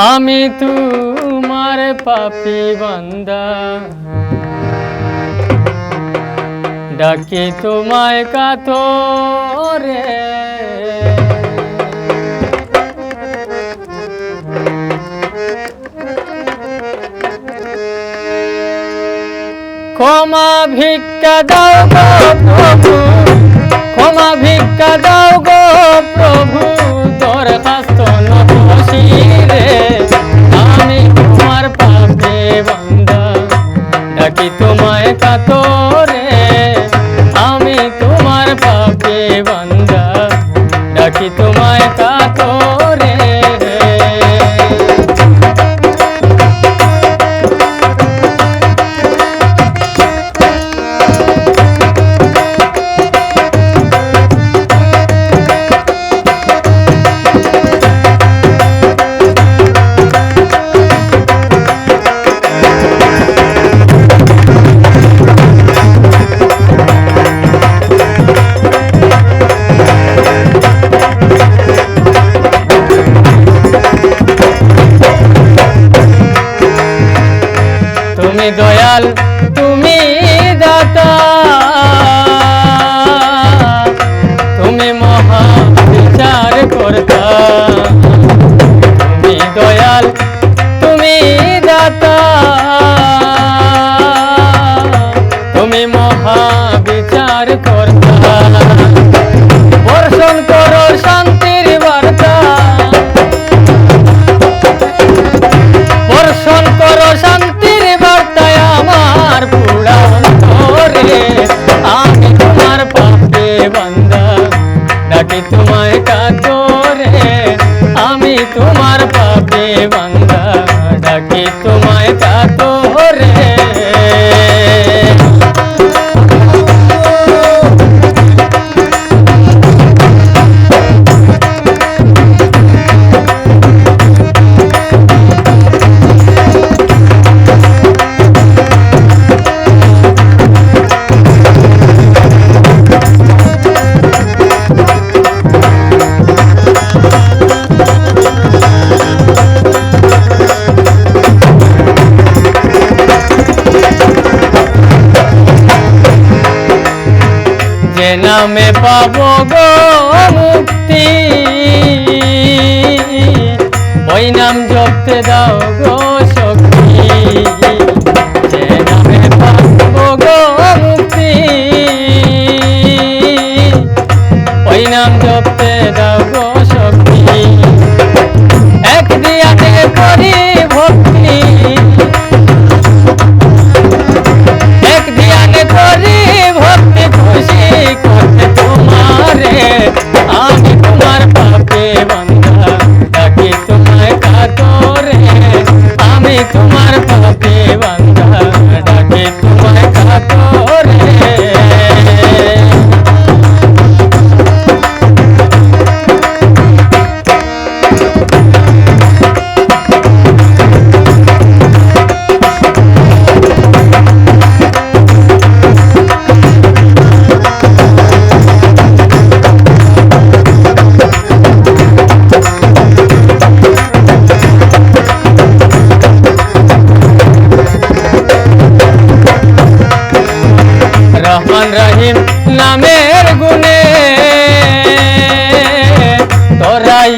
আমি তোমার পাপী বান্দা, ডাকি তোমায় কাতরে। ক্ষমা ভিক্ষা দাও গো প্রভু, ক্ষমা ভিক্ষা দাও গো প্রভু, দরখাস্ত নতশি রে। আমি তোমার পাপী বান্দা, ডাকি তোমায় কাতরে। আমি তোমার পাপী বান্দা, ডাকি তোমায় কাতরে। তুমি দয়াল, তুমি দাতা, তুমি মহা বিচার কর্তা। তুমি দয়াল, তুমি দাতা, তুমি মহা বিচার কর্তা। বর্ষণ করো শান্তির বার্তা, বর্ষণ করো শান্তির বার্তায় আমার পুরা অন্তরে। আমি তোমার পাপী বান্দা, ডাকি তোমায় কাতরে। আমি তোমার পাপী বান্দা, ডাকি তোমায় কাতরে। যে নামে পাবো গো মুক্তি, ওই নাম জপতে দাও গো শক্তি। যে নামে পাবো গো মুক্তি, ওই নাম জপতে দাও গো শক্তি। এক দিয়াতে করি ভক্তি, এক ধ্যানে করি ভক্তি, খুশি করতে তোমারে। আমি তোমার পাপী বান্দা, ডাকি তোমায় কাতরে। আমি তোমার পাপী বান্দা, ডাকি তোমায় কাতরে। রহমান রহিম নামের গুণে তোরাই